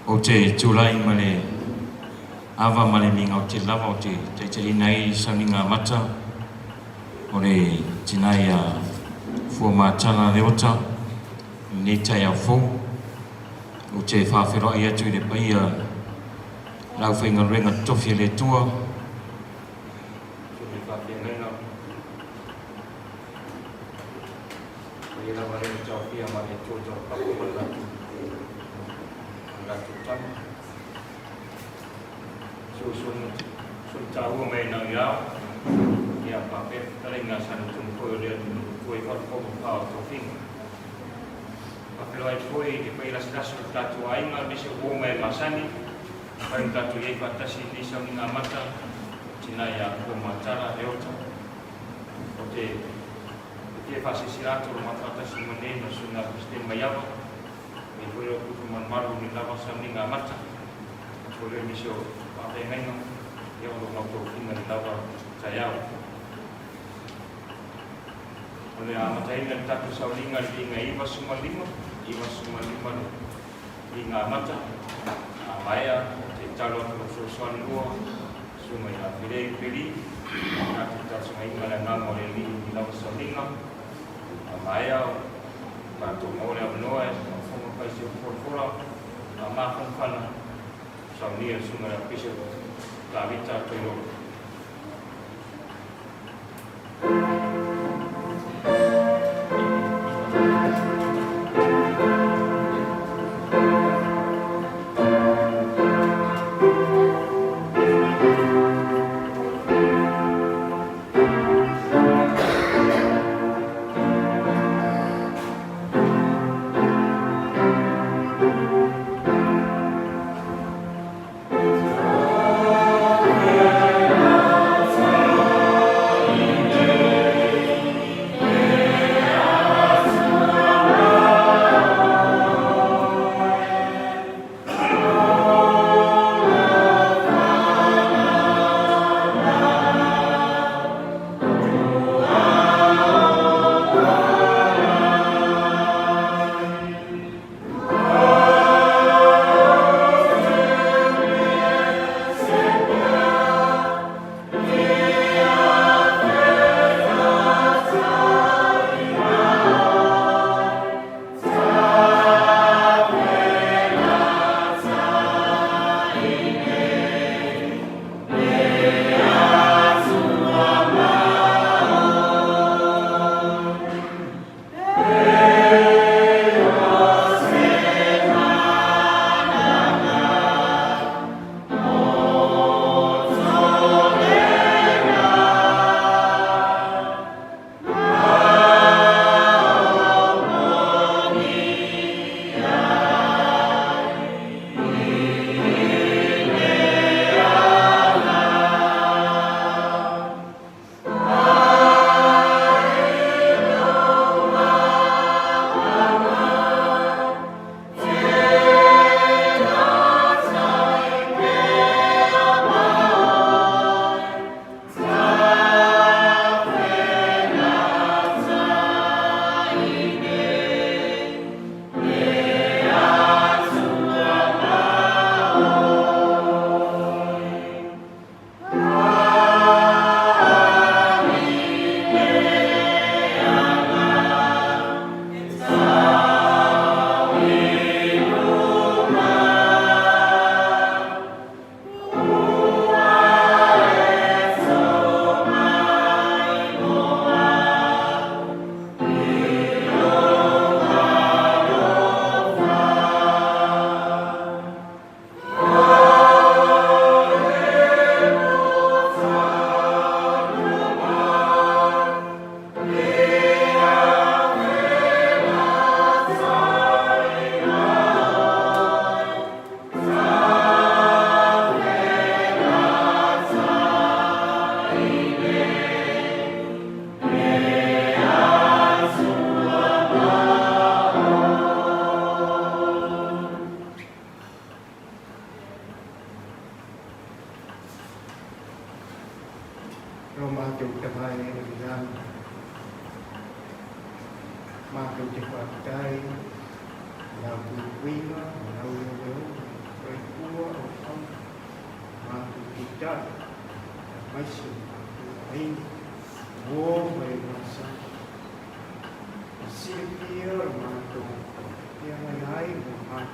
Ote Julai male ava male minga ote lava ote te inai saninga mata ore tinai a fua matana leota neta ya fo o te whawhero i atu i le paia lau whainga renga tofi le tua. Sumi whawhia ngaina. Paia la wale tau pia ma le tō tau kapu ma latu. Latu tama. Sun tahu mai nang iau. Ia pape taringa sana tumpo le koi whakapopo pao tōwhinga. Pero ai foi que foi las caso tatu ainga dise o mai masani pai tatu ye patasi ni sa minga mata tina ya ko matara leota o te que fase sirato o mata si mane no suna sistema yava e foi o que man maru ni lava sa minga mata o le miso a te menga yo no moto finga ni lava tayao ole a mataina tatu sa linga linga iwa sumalima linga mata a maia te talo to so son lua suma ya pili na te tatu mai ngala ngamo le li la so linga a maia pa to mole a noa a fomo pa se fora a ma kon fana sa ni suma ya piso la vita to yo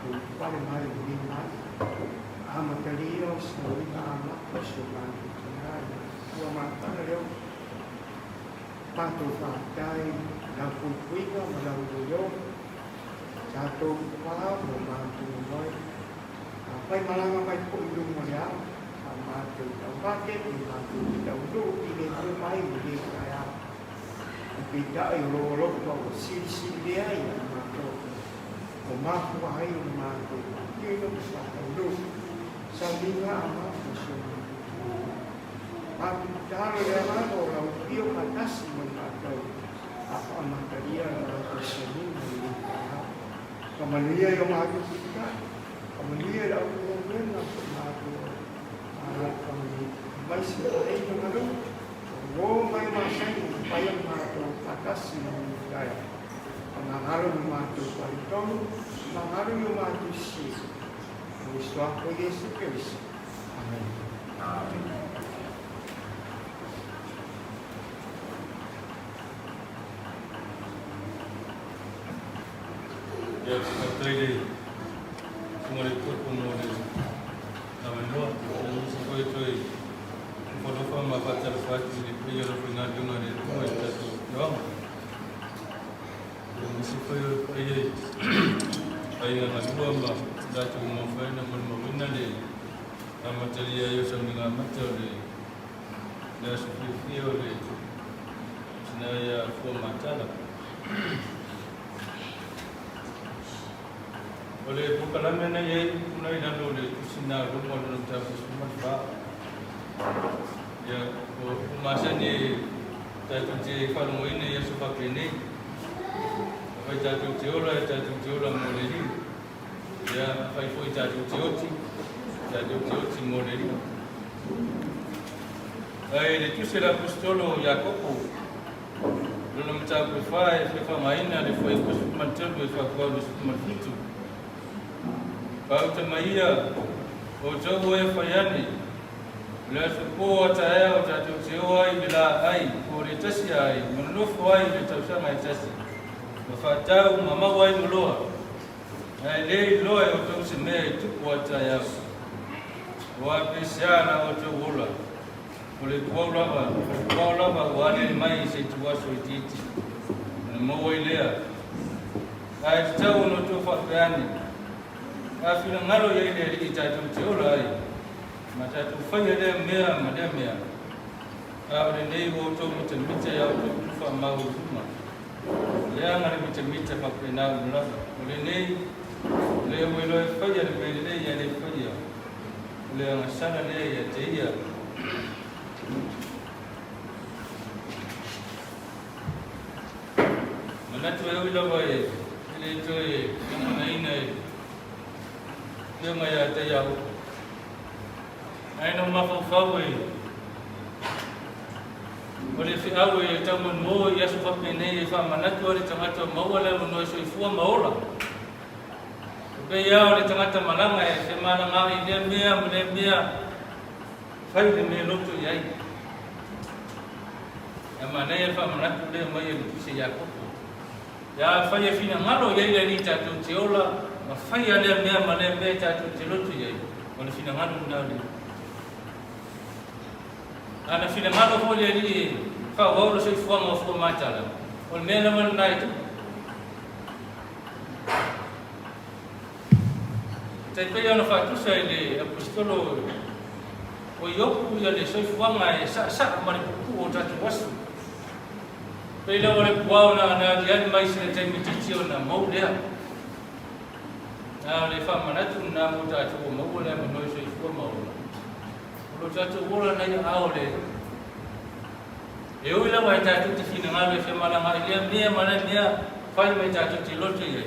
mātou whare mai uri mai. Amataria o sauri na amata so mātou tanai. Ua mātana reo. Tātou whātai, lau puipuinga, ma lau uyo. Tātou whā mo mātou mai. Pai malanga mai po ilung mo rea. Mātou tau pake, mātou tau ru, ile tau mai uri kaya. Pita ay rolo o sili ay mato o mapo ay mato yun sa ulo sa linga ama so pagdaro ya mato la pio patas mo mato apa mataria la sini ni kamalia yo mato kita kamalia la ulo na mato ala kami mai sila ay mato o mai masai payang mato atas yang kaya mengaruh mato palitong mengaruh mato si Yesus Yesus Kristus. Amin. Amin. Ya, seperti ini semua ikut kemudian kami luar semua itu kalau kamu baca al-Fatihah di pihak orang dengar itu semua itu yang mesti ayah nasibah mbak datu mufai namun mungkin ni amat ceria yo sambil amat ceria dah seperti oleh senaya format lah oleh bukan mana ye mulai dah oleh sinar rumah dalam campur semua pak ya masa ni jatuh je kalau ini ya sebab ini apa jatuh je mulai ni ya apa itu jatuh je mulai ni itu sila apostolo Yakobo dalam campur fa main ada foi macam fa Paulus macam Pauta maia o jogo e faiani la supo tae o tatu ai bila ai por itasi ai manufo ai le tausa mai tasi fatau mama wai muloa ai le loe o tu se me tu po tae wa pesiana o tu wola ole kola ba wale mai se tu wa so titi mo wai le ai tau no tu fa faiani afina ngalo ya ile itatu teola ai matatu fanya dem mea madem mea awre nei wo to mitemite ya to fa ma huduma ya ngare mitemite fa pena mula ole nei le welo fanya le le ya le fanya le ngasana le ya teia manatu ya wilo boy ile to e kama ina yang ayah tahu, ayah nama fawawi, boleh fawawi taman mau ya sebab ini faham mana tu orang tengah tu mau lah menoi suifu mau lah, tapi ya orang tengah tu malang ay semalang ay dia mia, faham dia lucu ya, mana ya faham mana tu dia mau yang siapa tu, ya faham fina ngalo ya ini jatuh ciola. Fai ada mea mana mea jatuh jelutu ya, kalau fina ngalo nadi. Ada fina ngalo boleh di, kau harus inform macam, kalau mea nama nadi. Tapi yang faktu saya di apostolo, oyok punya di inform ay sak mana buku jatuh wasu. Bila orang buau na dia mai sini micicio na mau dia. Le fa manatu na muta tu mo wala mo no so fu mo lo jatu wala na ya aole e wala wa jatu ti fina ngalo fe mala ngalo ile mana dia fa me jatu ti lo tu ye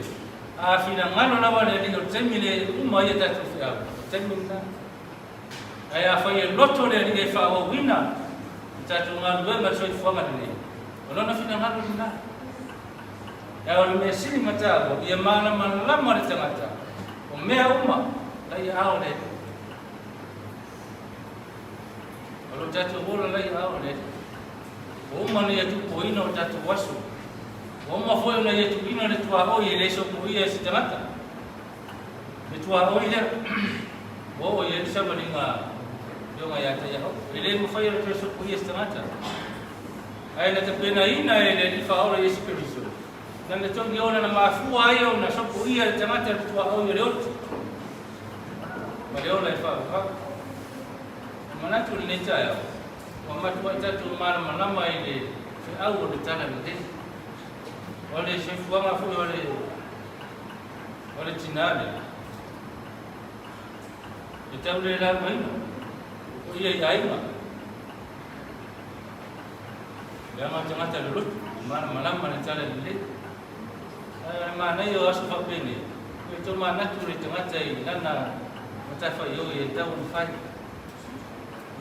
a fina ngalo na wala ni o temile mo ye jatu fi a temina aya fa ye loto le ni fa o wina jatu ngalo ma so fu ma ni ono na fina ngalo na ya o me sini mata ye mana lama ri tangata mea uma lai aole kalau jatuh bola lai aole uma ni tu poina jatuh wasu uma foi na tu ina le tua o ile so poia se tamata Itu au ile wo ye sabalinga yo ngaya ta ya ile mo fai re so ku yestanata ai na te pena ina ele fa ora Yesu Kristo na le tongi ona na mafu ayo na so ku ia tangata tu au ile ot Maleo lai fa mana tu ni cha mama tu ita tu mar mana mai le au le tana le ole chef wa mafu ole tinale Kita boleh dalam mana? Oh iya iya mah. Dia macam dulu, malam mana cara dulu. Mana yo asal ini? Itu mana tu di tengah cai, karena macam apa yo itu unfai.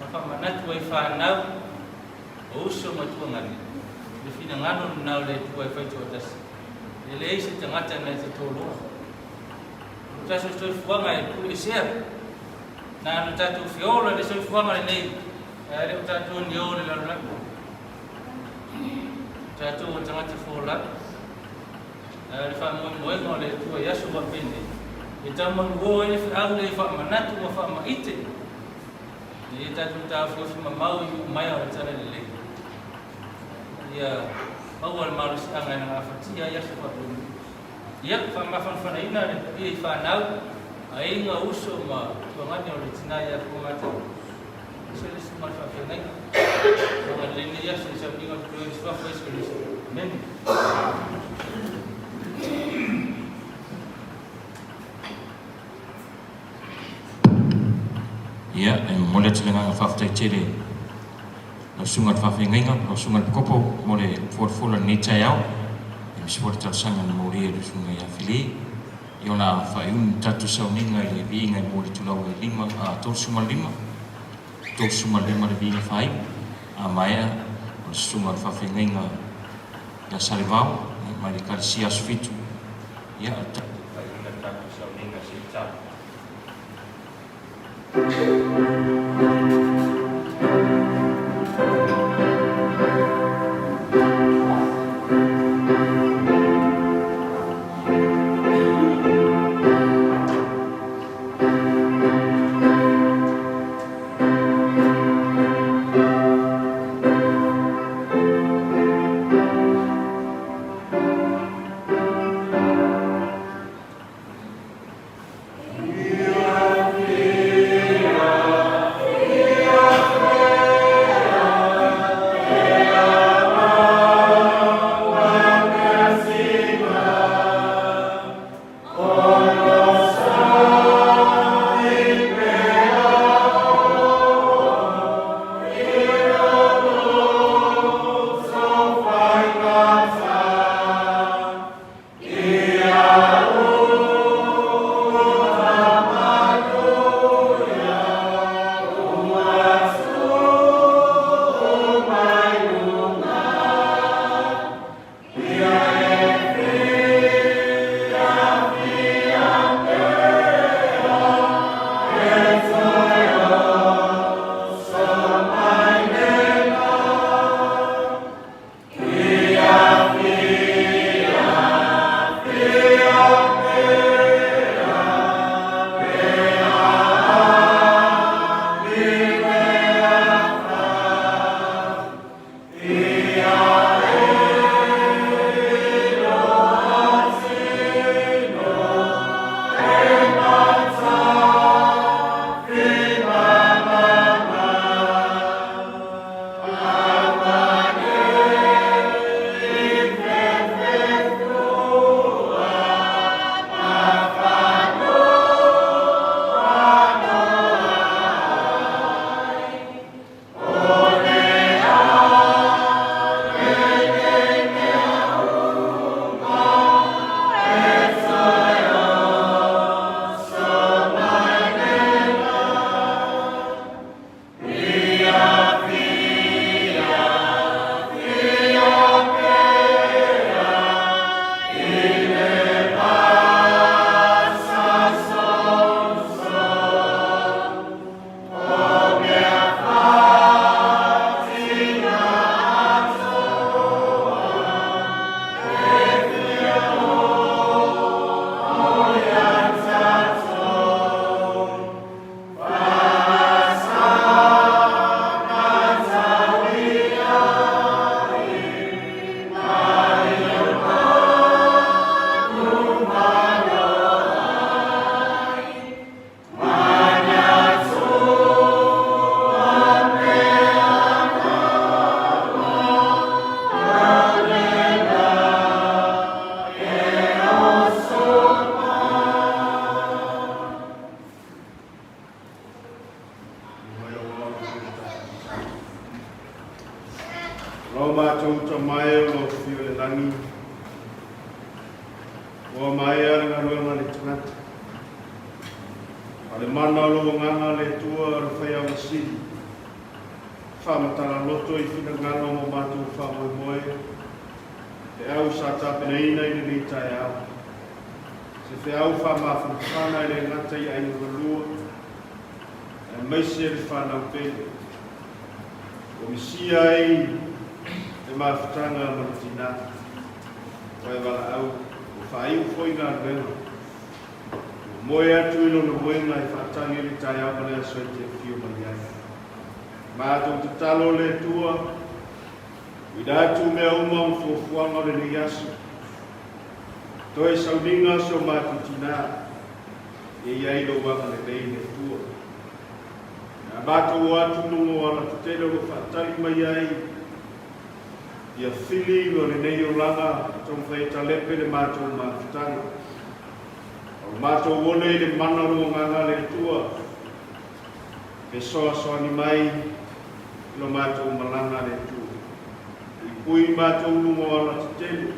Maka mana tu wifi now, usul macam mana? Di sini nganu now le tu wifi tu atas. Ele isi tengah cai itu tolong. Kita sudah buang air polisi. Na tatu fiola de so fuama nei re tatu ndio le la tatu tanga te fola re fa mo no le tu ya so ba pende ita mo go e fa au le fa manatu mo fa ma ite ni tatu ta fo ma mau mai au tana le ya awal marus anga na fa tia ya so ba pende ya fa ma fa ina re fa nau ai nga uso ma tuangan yang original ya kumata sele semua fakir tuangan ini ya sele sampai dengan tuan semua face sele men ya mulai celengan fakta ciri sungat fakir nginga sungat kopo mulai for ni cayau sport tersangan mulai sungai ya fili Iona faiun tatu sauninga le vinga mo le tulau e lima a torsuma lima le vinga fai a maia o suma fafenga ya salvau ma le kalsia sfitu ya tatu sauninga si tsa mātou ta mai o lo fio le langi. Ua mai ale ngā ruanga le tangata. Ale mana lo nganga le tua ar whai au siri. Whamatara loto I whina nganga mo mātou whamoe moe. Te au sa tāpena ina I le tai au. Se te au whamawhana I le ngata I ainu walua. E maise le whanau pele. O misia I e mawhitanga manatina. Wai wala au. O whai u whoi ngā ruenga. Moe atu ilo na moenga I whatangi le tai au mana asoi te whio mai ai. Mātou te talo le tua. Widatu mea uma mfuafuanga le ni yasu. Toi saudinga so mātou tina. E iai lo waka le lei le tua. Nā mātou atu nungo ala tutele lo whatari mai ai. Ia whili lo le nei o langa. Tong whaita lepe le mātou mawhitanga. O mātou wone I le mana rungo nganga le tua. Pe soa soa ni mai lo mātou malanga le tua. I pui mātou rungo ala tutele.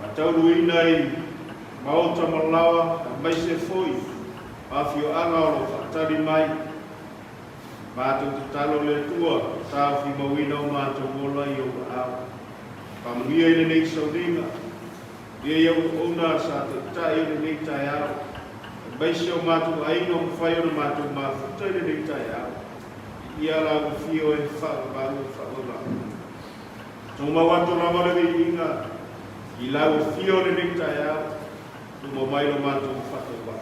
Mātou ruina I maota malawa a maise foi. Awhio anga o lo whatari mai. Mātou te talo le tua. Tāwhi mawina o mātou wola I o au. Pamanuia I le nei sauringa. Ia iau ona sa te tae le nei tai au. Maise o mātou aina o mwhai o mātou mawhuta le nei tai au. Ia la o whio e whaabau e whaola. Tō mawato rawa le inga. I la o whio le nei tai au. Tō mawai lo mātou whatoa.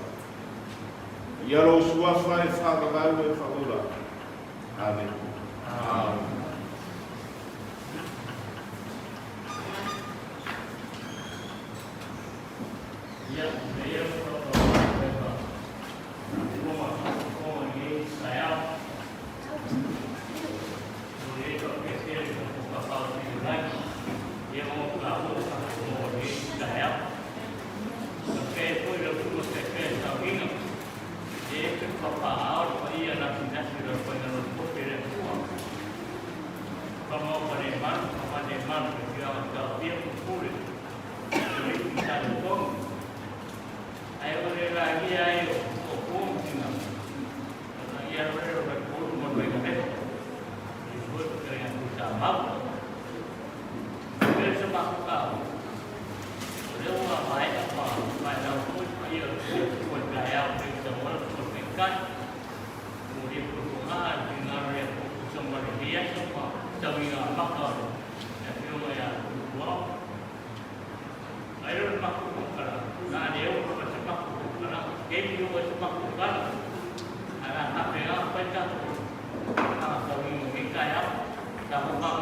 Ia lo suafa e whaabau e whaola. Amen. Amen. Nah,